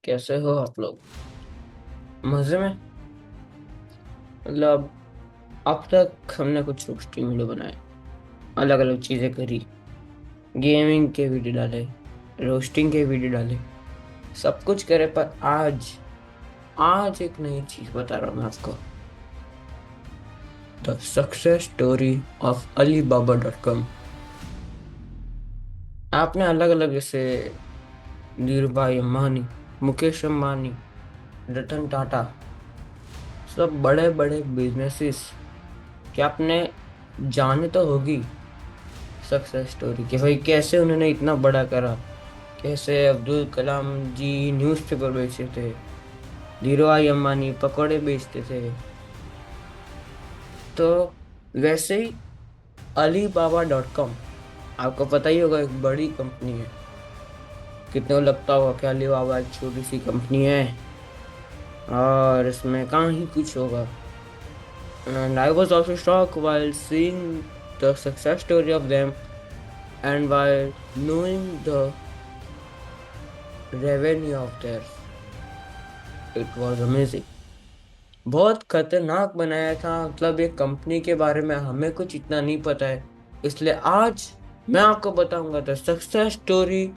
कैसे हो आप लोग? मजे में। मतलब अब तक हमने कुछ रोस्टिंग वीडियो बनाए, अलग अलग चीजें करी, गेमिंग के वीडियो डाले, रोस्टिंग के वीडियो डाले, सब कुछ करे। पर आज आज एक नई चीज बता रहा हूँ मैं आपको। The success story of Alibaba.com। आपने अलग अलग जैसे धीरूभाई अंबानी, मुकेश अंबानी, रतन टाटा, सब बड़े बड़े बिजनेसेस क्या आपने जाने तो होगी सक्सेस स्टोरी कि भाई कैसे उन्होंने इतना बड़ा करा। कैसे अब्दुल कलाम जी न्यूज़पेपर बेचते थे, धीरूभाई अंबानी पकौड़े बेचते थे। तो वैसे ही Alibaba.com, आपको पता ही होगा, एक बड़ी कंपनी है। कितने को लगता होगा कि अलीबाबा एक छोटी सी कंपनी है और इसमें कहाँ ही कुछ होगा। And I was also shock while seeing the success story of them and while knowing the revenue of theirs. It was amazing। बहुत खतरनाक बनाया था। मतलब एक कंपनी के बारे में हमें कुछ इतना नहीं पता है, इसलिए आज मैं आपको बताऊंगा the success story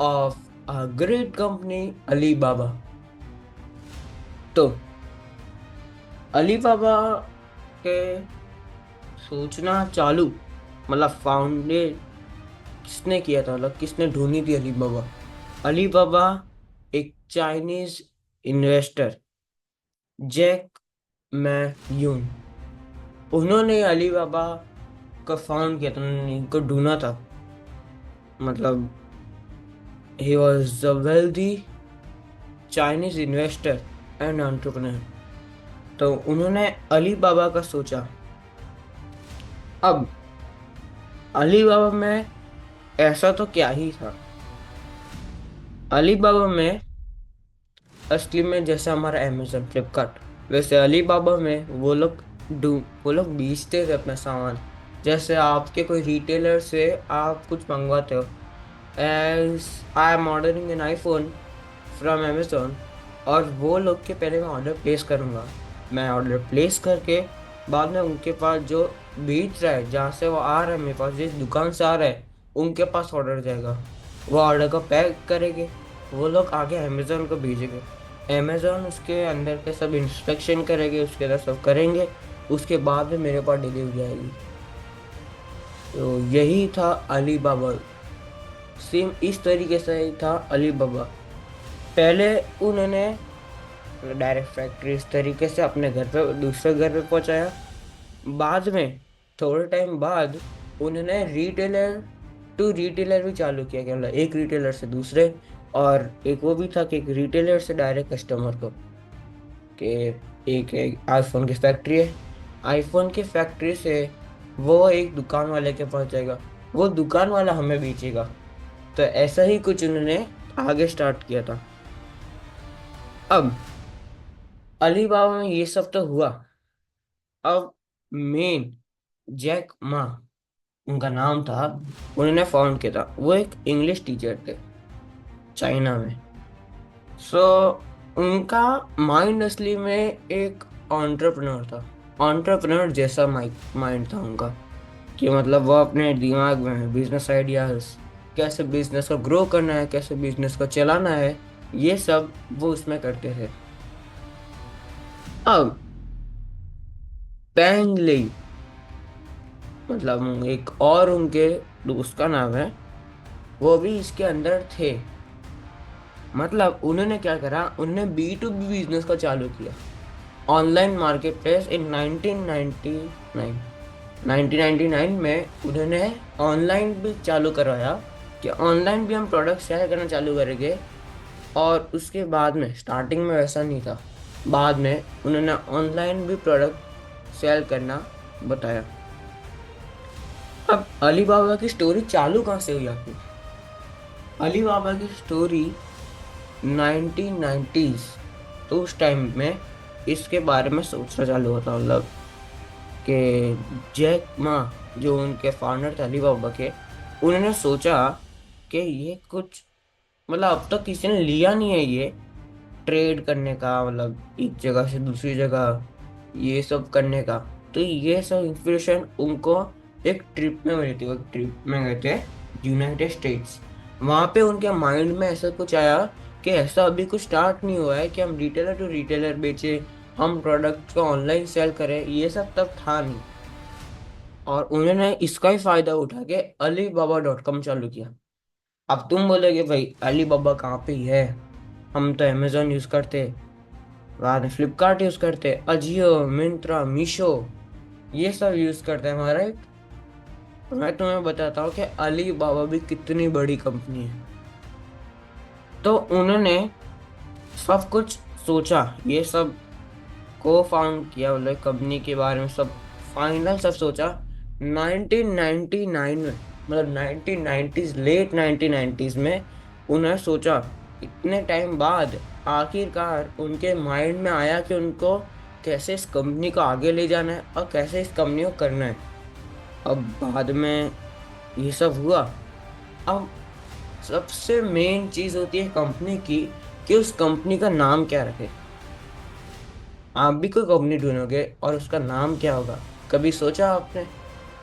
of a great company Alibaba. तो अलीबाबा के सोचना चालू, मतलब फाउंडेड किसने किया था, मतलब किसने ढूंढी थी अलीबाबा। अलीबाबा एक चाइनीज इन्वेस्टर, जैक मै यून, उन्होंने अलीबाबा का फाउंड किया था, उन्होंने इनको ढूंढा था। मतलब he was a wealthy Chinese investor and entrepreneur. तो उन्होंने अली बाबा का सोचा। अब अली बाबा में ऐसा तो क्या ही था। अली बाबा में असली में जैसे हमारा अमेजोन फ्लिपकार्ट, वैसे अली बाबा में वो लोग बेचते थे अपना सामान। जैसे आपके कोई रिटेलर से आप कुछ मंगवाते हो, as I am ordering an iPhone from Amazon, और वो लोग के पहले मैं ऑर्डर प्लेस करूँगा। मैं ऑर्डर प्लेस करके बाद में उनके पास जो बेच रहा है, जहाँ से वो आ रहा है, मेरे पास जिस दुकान से आ रहा है, उनके पास ऑर्डर जाएगा। वो ऑर्डर को पैक करेंगे, वो लोग आगे अमेजोन को भेजेंगे। अमेजोन उसके अंदर के सब इंस्पेक्शन करेंगे, उसके अंदर सब करेंगे, उसके बाद में मेरे पास डिलीवरी आएगी। तो यही था अली बाबा। सेम इस तरीके से ही था अली बाबा। पहले उन्होंने डायरेक्ट फैक्ट्री इस तरीके से अपने घर पे दूसरे घर पे पहुंचाया। बाद में थोड़े टाइम बाद उन्होंने रिटेलर टू रिटेलर भी चालू किया, क्या मतलब एक रिटेलर से दूसरे, और एक वो भी था कि एक रिटेलर से डायरेक्ट कस्टमर को। कि एक आईफोन की फैक्ट्री है, आईफोन की फैक्ट्री से वो एक दुकान वाले के पास जाएगा, वो दुकान वाला हमें बेचेगा। तो ऐसा ही कुछ उन्होंने आगे स्टार्ट किया था। अब अलीबाबा में ये सब तो हुआ। अब मेन जैक मा, उनका नाम था, उन्होंने फाउंड किया था। वो एक इंग्लिश टीचर थे चाइना में। सो उनका माइंड असली में एक एंटरप्रेन्योर था। एंटरप्रेन्योर जैसा माइंड था उनका, कि मतलब वो अपने दिमाग में बिजनेस आइडियाज, कैसे बिजनेस को ग्रो करना है, कैसे बिजनेस को चलाना है, ये सब वो उसमें करते थे। अब पेंग ली, मतलब एक और उनके दोस्त का नाम है, वो भी इसके अंदर थे। मतलब उन्होंने क्या करा, उन्होंने B2B बिजनेस का चालू किया। ऑनलाइन मार्केट प्लेस इन 1999, 1999 में उन्होंने ऑनलाइन भी चालू करवाया कि ऑनलाइन भी हम प्रोडक्ट शेयर करना चालू करेंगे। और उसके बाद में स्टार्टिंग में वैसा नहीं था, बाद में उन्होंने ऑनलाइन भी प्रोडक्ट सेल करना बताया। अब अलीबाबा की स्टोरी चालू कहाँ से हुई आपकी? अलीबाबा की स्टोरी 1990s, तो उस टाइम में इसके बारे में सोचना चालू होता। मतलब कि जैक मा, जो उनके फाउंडर थे अलीबाबा के, उन्होंने सोचा कि ये कुछ, मतलब अब तक किसी ने लिया नहीं है ये, ट्रेड करने का, मतलब एक जगह से दूसरी जगह ये सब करने का। तो ये सब इंस्पिरेशन उनको एक ट्रिप में मिली थी। वो ट्रिप में गए थे यूनाइटेड स्टेट्स। वहां पे उनके माइंड में ऐसा कुछ आया कि ऐसा अभी कुछ स्टार्ट नहीं हुआ है कि हम रिटेलर टू रिटेलर बेचे, हम प्रोडक्ट को ऑनलाइन सेल करें, ये सब तब था नहीं। और उन्होंने इसका ही फायदा उठा के alibaba.com चालू किया। अब तुम बोलोगे भाई अलीबाबा कहाँ पे ही है, हम तो अमेजोन यूज करते, बाद में फ्लिपकार्ट यूज करते, अजियो, मिंत्रा, मीशो, ये सब यूज करते हैं हमारा। मैं तुम्हें बताता हूँ कि अली बाबा भी कितनी बड़ी कंपनी है। तो उन्होंने सब कुछ सोचा, ये सब को फाउंड किया, मतलब कंपनी के बारे में सब फाइनल सब सोचा 1999 में, मतलब 1990s, लेट 1990s में उन्हें सोचा। इतने टाइम बाद आखिरकार उनके माइंड में आया कि उनको कैसे इस कंपनी को आगे ले जाना है और कैसे इस कंपनी को करना है। अब बाद में ये सब हुआ। अब सबसे मेन चीज होती है कंपनी की कि उस कंपनी का नाम क्या रखे। आप भी कोई कंपनी ढूंढोगे और उसका नाम क्या होगा, कभी सोचा आपने?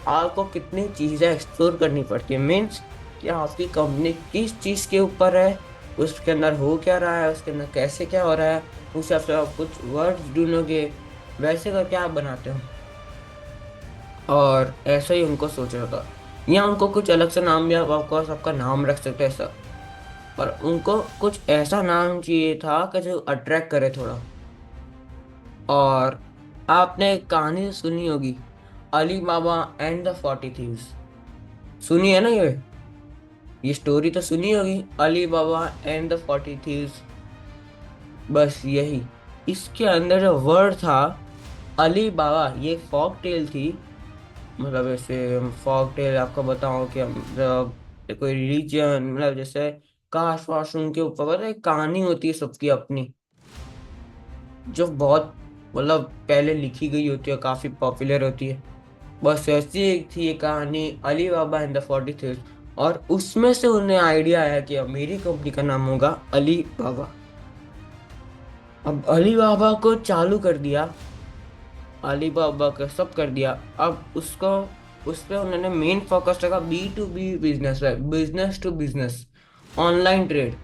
आपको कितनी चीजें एक्सप्लोर करनी पड़ती है, मीन्स कि आपकी कंपनी किस चीज के ऊपर है, उसके अंदर हो क्या रहा है, उसके अंदर कैसे क्या हो रहा है, उस हिसाब से आप कुछ वर्ड्स ढूंढोगे, वैसे करके आप बनाते हो। और ऐसा ही उनको सोचा था, या उनको कुछ अलग से नाम भी आप ऑफकोर्स आपका नाम रख सकते हैं ऐसा, पर उनको कुछ ऐसा नाम चाहिए था कि जो अट्रैक्ट करे थोड़ा। और आपने एक कहानी सुनी होगी, अली बाबा एंड द 40 थीव्स, सुनी है ना ये स्टोरी तो सुनी होगी, अली बाबा एंड द 40 थीव्स। बस यही, इसके अंदर जो वर्ड था अली बाबा, ये फॉक टेल थी। मतलब ऐसे फॉक टेल आपको बताऊं कि मतलब कोई रिलीजन, मतलब जैसे काश वाश उनके ऊपर पता है, एक कहानी होती है सबकी अपनी, जो बहुत मतलब पहले लिखी गई होती है, काफी पॉपुलर होती है। बस ऐसी एक थी ये कहानी, अली बाबा एंड द 40 थीव्स। और उसमें से उन्हें आइडिया आया कि अब मेरी कंपनी का नाम होगा अली बाबा। अब अली बाबा को चालू कर दिया, अलीबाबा का सब कर दिया। अब उसको, उस पर उन्होंने मेन फोकस रखा, B2B बिजनेस है, business to business, online trade.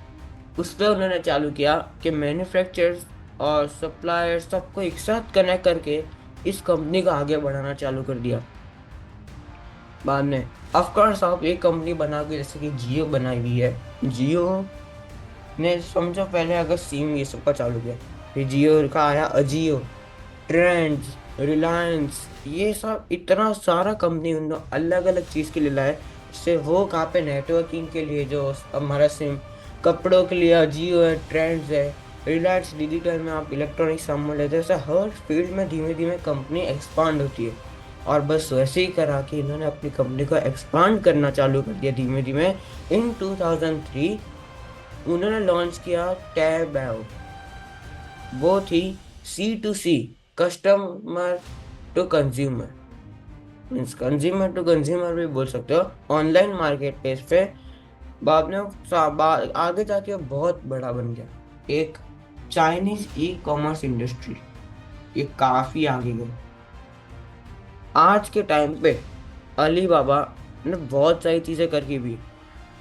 उस पर उन्होंने चालू किया कि मैन्युफैक्चरर्स और सप्लायर्स सबको एक साथ कनेक्ट करके इस कंपनी को आगे बढ़ाना चालू कर दिया। बाद में ऑफकोर्स आप एक कंपनी बना के, जैसे कि जियो बनाई हुई है, जियो ने समझो पहले अगर सिम ये सब का चालू किया, फिर जियो का आया अजियो, ट्रेंड्स, रिलायंस, ये सब इतना सारा कंपनी उन अलग अलग चीज़ के लिए लाए। जैसे वो कहाँ पे नेटवर्किंग के लिए जो हमारा सिम, कपड़ों के लिए जियो है, ट्रेंड्स है, रिलायंस डिजिटल में आप इलेक्ट्रॉनिक सामान लेते हैं। ऐसा हर फील्ड में धीमे धीमे कंपनी एक्सपांड होती है। और बस वैसे ही करा कि इन्होंने अपनी कंपनी को एक्सपांड करना चालू कर दिया धीमे धीमे। इन 2003 उन्होंने लॉन्च किया टैब ऐप। वो थी C2C, customer to consumer, means consumer to consumer भी बोल सकते हो, ऑनलाइन मार्केट प्लेस पे। बाद में आगे जाके बहुत बड़ा बन गया, एक चाइनीज ई कॉमर्स इंडस्ट्री, ये काफी आगे गई। आज के टाइम पे अलीबाबा ने बहुत सारी चीजें करके भी,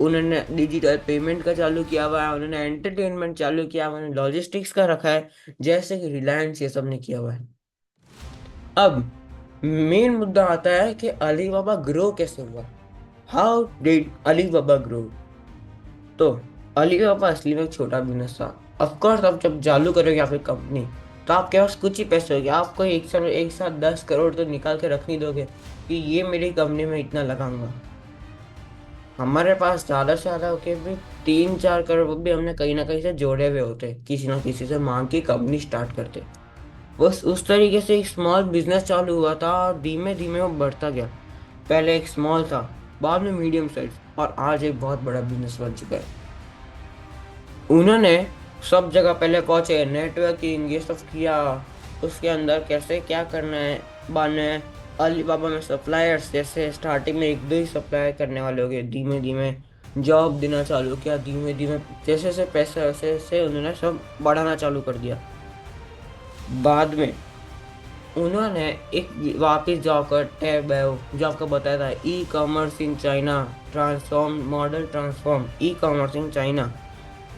उन्होंने डिजिटल पेमेंट का चालू किया हुआ है, उन्होंने एंटरटेनमेंट चालू किया हुआ है, उन्होंने लॉजिस्टिक्स का रखा है, जैसे कि रिलायंस ये सब ने किया हुआ है। अब मेन मुद्दा आता है कि अलीबाबा ग्रो कैसे हुआ, हाउ डिड अलीबाबा ग्रो। तो अलीबाबा असली में एक छोटा बिजनेस था। ऑफकोर्स आप जब चालू करोगे या फिर कंपनी, तो आपके पास कुछ ही पैसे होंगे, आपको एक साथ 10 करोड़ तो निकाल के रख नहीं दोगे कि ये मेरी कंपनी में इतना लगाऊंगा। हमारे पास ज्यादा से ज्यादा होके भी 3-4 करोड़, वो भी हमने कहीं ना कहीं से जोड़े हुए होते, किसी ना किसी से मांग के कंपनी स्टार्ट करते। बस उस तरीके से एक स्मॉल बिजनेस चालू हुआ था और धीमे धीमे वो बढ़ता गया। पहले एक स्मॉल था, बाद में मीडियम साइज, और आज एक बहुत बड़ा बिजनेस बन चुका है। उन्होंने सब जगह पहले पहुंचे, नेटवर्किंग ये सब किया, उसके अंदर कैसे क्या करना है, बाने अलीबाबा में सप्लायर्स, जैसे स्टार्टिंग में एक दो ही सप्लाई करने वाले हो गए, धीमे धीमे जॉब देना चालू किया धीमे धीमे, जैसे जैसे पैसे वैसे वैसे उन्होंने सब बढ़ाना चालू कर दिया। बाद में उन्होंने एक वापस जाकर टैब है जो आपको बताया था, e commerce in China transform model, transform e commerce in China.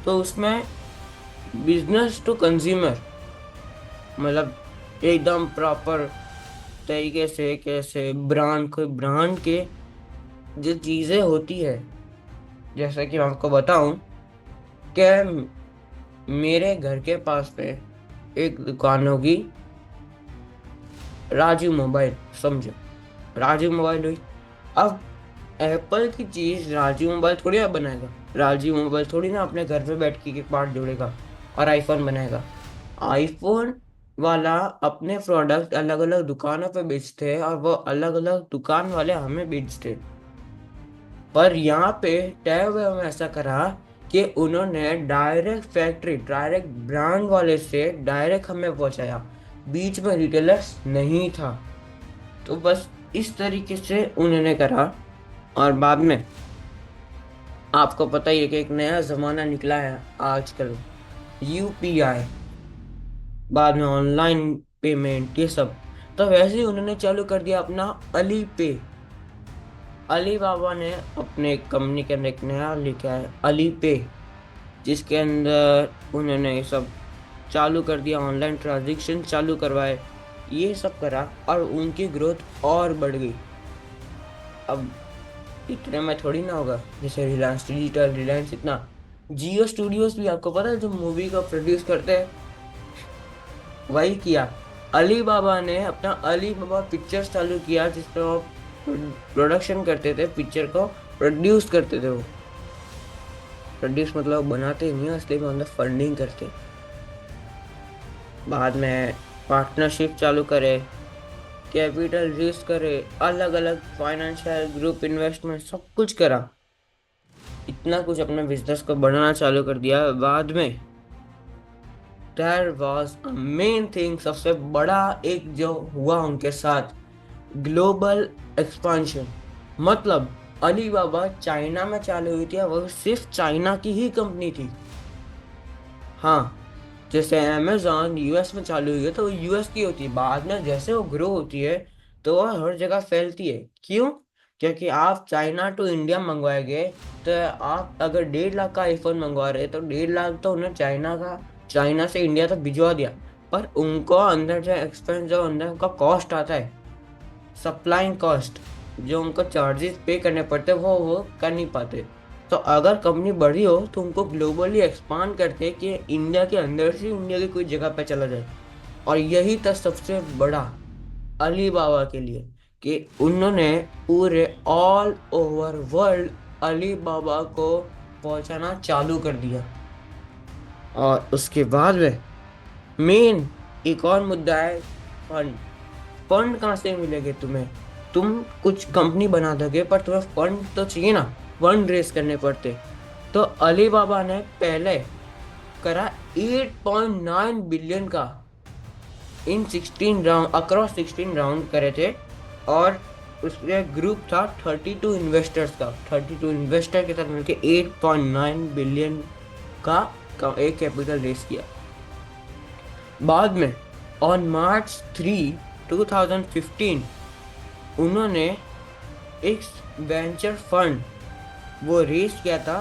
तो उसमें बिजनेस टू कंज्यूमर, मतलब एकदम प्रॉपर तरीके से कैसे ब्रांड के जो चीजें होती है, जैसे कि मैं आपको बताऊं कि मेरे घर के पास में एक दुकान होगी, राजू मोबाइल, समझो, राजू मोबाइल हुई। अब एप्पल की चीज राजू मोबाइल थोड़ी ना बनाएगा, राजू मोबाइल थोड़ी ना अपने घर पे बैठ के पार्ट जोड़ेगा और आईफोन बनाएगा। आईफोन वाला अपने प्रोडक्ट अलग अलग दुकानों पे बेचते हैं और वो अलग अलग दुकान वाले हमें बेचते हैं। पर यहाँ पे टैब में ऐसा करा कि उन्होंने डायरेक्ट फैक्ट्री, डायरेक्ट ब्रांड वाले से डायरेक्ट हमें पहुंचाया, बीच में रिटेलर्स नहीं था। तो बस इस तरीके से उन्होंने करा। और बाद में आपको पता ही है कि एक नया जमाना निकला है आजकल, यूपीआई, बाद में ऑनलाइन पेमेंट, ये सब। तो वैसे ही उन्होंने चालू कर दिया अपना अली पे। अली बाबा ने अपने कंपनी के अंदर एक नया लिखा है अली पे, जिसके अंदर उन्होंने ये सब चालू कर दिया, ऑनलाइन ट्रांजेक्शन चालू करवाए, ये सब करा और उनकी ग्रोथ और बढ़ गई। अब इतने में थोड़ी ना होगा, जैसे रिलायंस डिजिटल, रिलायंस इतना, जियो स्टूडियोज भी आपको पता है जो मूवी को प्रोड्यूस करते हैं, वही किया। अली बाबा ने अपना अली बाबा पिक्चर्स चालू किया, जिसमें वो प्रोडक्शन करते थे, पिक्चर को प्रोड्यूस करते थे। वो प्रोड्यूस मतलब बनाते नहीं है असली में, मतलब फंडिंग करते। बाद में पार्टनरशिप चालू करे, कैपिटल रेज करे, अलग अलग फाइनेंशियल ग्रुप इन्वेस्टमेंट सब कुछ करा, इतना कुछ अपने बिजनेस को बढ़ाना चालू कर दिया। बाद में there was a main thing, सबसे बड़ा एक जो हुआ उनके साथ, ग्लोबल एक्सपांशन। मतलब अलीबाबा चाइना में चालू हुई थी, वो सिर्फ चाइना की ही कंपनी थी। हाँ, जैसे अमेजोन यूएस में चालू हुई है तो वो यूएस की होती है, बाद में जैसे वो ग्रो होती है तो वो हर जगह फैलती है। क्यों? क्योंकि आप चाइना टू इंडिया मंगवाएंगे, तो आप अगर 1.5 लाख का आईफोन मंगवा रहे तो 1.5 लाख तो उन्हें चाइना से इंडिया तक भिजवा दिया। पर उनको अंदर जो एक्सपेंस, जो अंदर उनका कॉस्ट आता है, सप्लाइंग कॉस्ट, जो उनको चार्जेस पे करने पड़ते वो कर नहीं पाते। तो अगर कंपनी बड़ी हो तो उनको ग्लोबली एक्सपांड करते कि इंडिया के अंदर से इंडिया की कोई जगह पे चला जाए। और यही था सबसे बड़ा अली बाबा के लिए, कि उन्होंने पूरे ऑल ओवर वर्ल्ड अली बाबा को पहुंचाना चालू कर दिया। और उसके बाद में मेन एक और मुद्दा है, फंड। फंड कहाँ से मिलेंगे तुम्हें? तुम कुछ कंपनी बना दोगे पर तुम्हें फंड तो चाहिए ना, फंड रेस करने पड़ते। तो अली बाबा ने पहले करा 8.9 बिलियन का, इन 16 राउंड, अक्रॉस 16 राउंड करे थे। और उसके ग्रुप था 32 इन्वेस्टर्स का, 32 इन्वेस्टर के साथ मिलकर 8.9 बिलियन का एक कैपिटल रेस किया। बाद में ऑन March 3, 2015 उन्होंने एक वेंचर फंड वो रेस किया था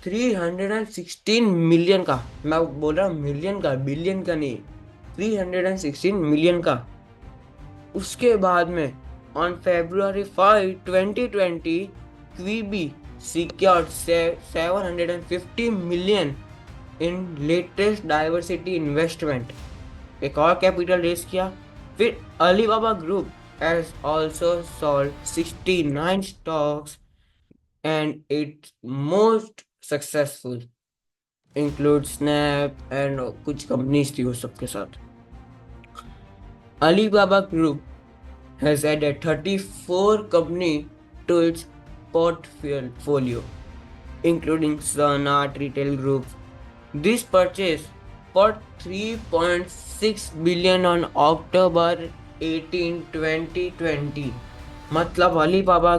316 मिलियन का। मैं बोल रहा हूँ मिलियन का, बिलियन का नहीं, 316 मिलियन का। उसके बाद में on February 5, 2020 Quibi secured 750 million in latest diversity investment, एक और कैपिटल रेस किया। फिर Alibaba group has also sold 69 stocks and its most successful include Snap and कुछ कंपनीज थी वो सबके साथ। Alibaba Group has added 34 company to its portfolio, including Sun Art Retail Group. This purchase for 3.6 billion on October 18, 2020। मतलब Alibaba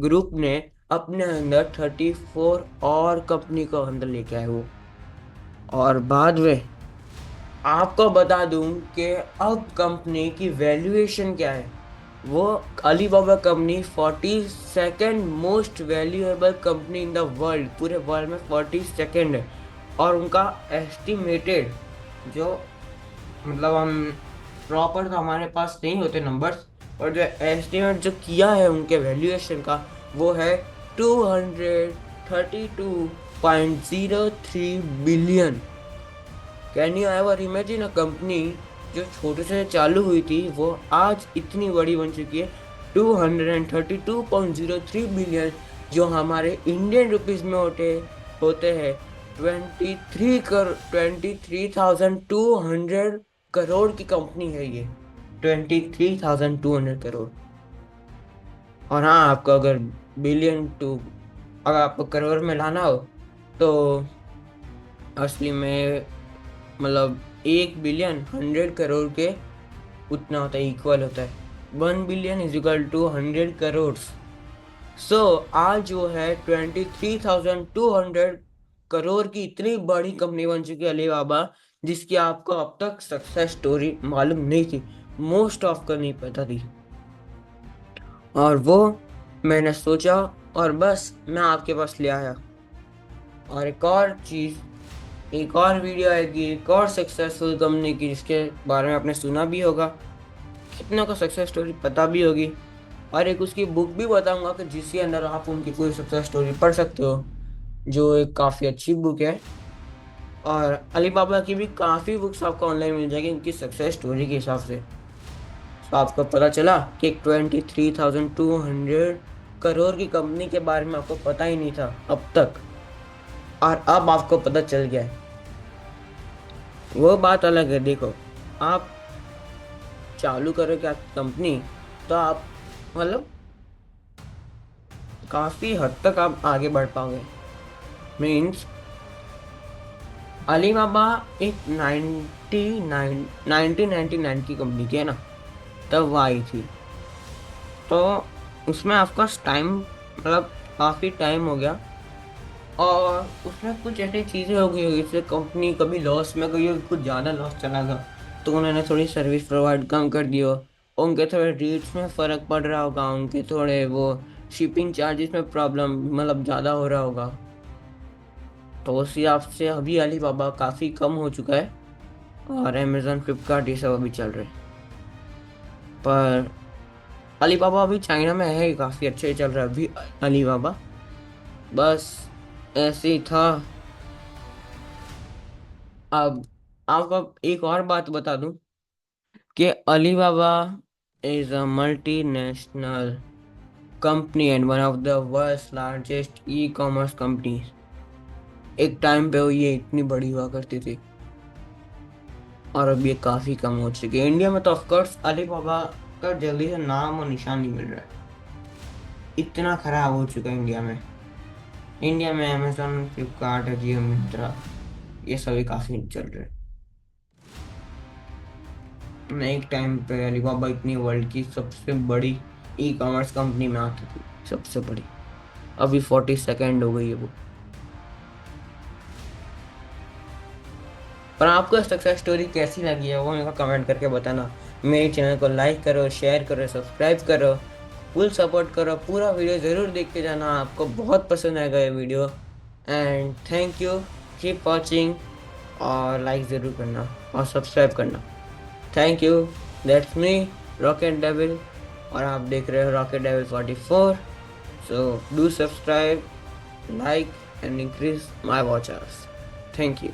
group ने अपने अंदर 34 और कंपनी को अंदर लेके आए वो। और बाद में आपको बता दूं कि अब कंपनी की वैल्यूएशन क्या है। वो Alibaba company 42nd most valuable company in the world, पूरे वर्ल्ड में 42nd है। और उनका एस्टिमेटेड जो, मतलब हम प्रॉपर तो हमारे पास नहीं होते नंबर्स, और जो एस्टिमेट जो किया है उनके वैल्यूएशन का, वो है 232.03 billion. Can you ever imagine a company जो छोटे से चालू हुई थी वो आज इतनी बड़ी बन चुकी है। 232.03 बिलियन, जो हमारे इंडियन रुपीज में होते हैं 23,200 की कंपनी है ये। 23,200 करोड़। और हाँ, आपको अगर बिलियन टू, अगर आपको करोड़ में लाना हो तो असली में, मतलब 1 बिलियन 100 करोड़ के उतना होता है, इक्वल होता है। 1 billion is equal to 100 crore. So आज जो है 23,200 करोड़ की इतनी बड़ी कंपनी बन चुकी है अलीबाबा, जिसकी आपको अब तक सक्सेस स्टोरी मालूम नहीं थी, मोस्ट ऑफ का नहीं पता थी। और वो मैंने सोचा और बस मैं आपके पास ले आया। और एक और चीज़, एक और वीडियो आएगी एक और सक्सेसफुल कंपनी की, जिसके बारे में आपने सुना भी होगा, कितनों को सक्सेस स्टोरी पता भी होगी। और एक उसकी बुक भी बताऊंगा कि जिसके अंदर आप उनकी पूरी सक्सेस स्टोरी पढ़ सकते हो, जो एक काफ़ी अच्छी बुक है। और अलीबाबा की भी काफ़ी बुक्स आपको ऑनलाइन मिल जाएगी उनकी सक्सेस स्टोरी के हिसाब से। तो आपको पता चला कि 23,200 करोड़ की कंपनी के बारे में आपको पता ही नहीं था अब तक, और अब आपको पता चल गया है। वो बात अलग है। देखो, आप चालू करो क्या कंपनी, तो आप, मतलब काफ़ी हद तक आप आगे बढ़ पाओगे। मीन्स अलीबाबा एक 1999 की कंपनी थी, है ना, तब वो आई थी। तो उसमें आपका टाइम, मतलब काफ़ी टाइम हो गया, और उसमें कुछ ऐसी चीज़ें हो गई होगी, जैसे कंपनी कभी लॉस में गई होगी, कुछ ज़्यादा लॉस चला गया तो उन्होंने थोड़ी सर्विस प्रोवाइड कम कर दी हो, उनके थोड़े रेट्स में फ़र्क पड़ रहा होगा, उनके थोड़े वो शिपिंग चार्जेस में प्रॉब्लम, मतलब ज़्यादा हो रहा होगा। तो उस हिसाब से अभी अलीबाबा काफ़ी कम हो चुका है, और अमेज़न, फ्लिपकार्ट ये सब अभी चल रहे हैं। पर अलीबाबा अभी चाइना में है, काफ़ी अच्छे चल रहा है अभी अलीबाबा। बस ऐसे ही था। अब आपको एक और बात बता दूं कि Alibaba is a multinational company and one of the world's largest e commerce companies. एक टाइम पे वो ये इतनी बड़ी हुआ करती थी, और अब ये काफ़ी कम हो चुकी है। इंडिया में तो ऑफकोर्स अलीबाबा का जल्दी से नाम और निशान नहीं मिल रहा है, इतना खराब हो चुका है इंडिया में। इंडिया में अमेजोन, फ्लिपकार्ट, जियो, मिंत्रा, ये सभी काफ़ी चल रहे हैं। एक टाइम पे अलीबाबा इतनी वर्ल्ड की सबसे बड़ी ई कॉमर्स कंपनी में आती थी, सबसे बड़ी। अभी 42nd हो गई है वो। पर आपको सक्सेस स्टोरी कैसी लगी है वो मेरे को कमेंट करके बताना। मेरे चैनल को लाइक करो, शेयर करो, सब्सक्राइब करो, फुल सपोर्ट करो। पूरा वीडियो ज़रूर देख के जाना, आपको बहुत पसंद आएगा ये video. And thank you, keep watching, और लाइक ज़रूर करना और सब्सक्राइब करना। Thank you. That's me, rocket devil, और आप देख रहे हो rocket devil 44। So do subscribe, like and increase my watch hours. Thank you.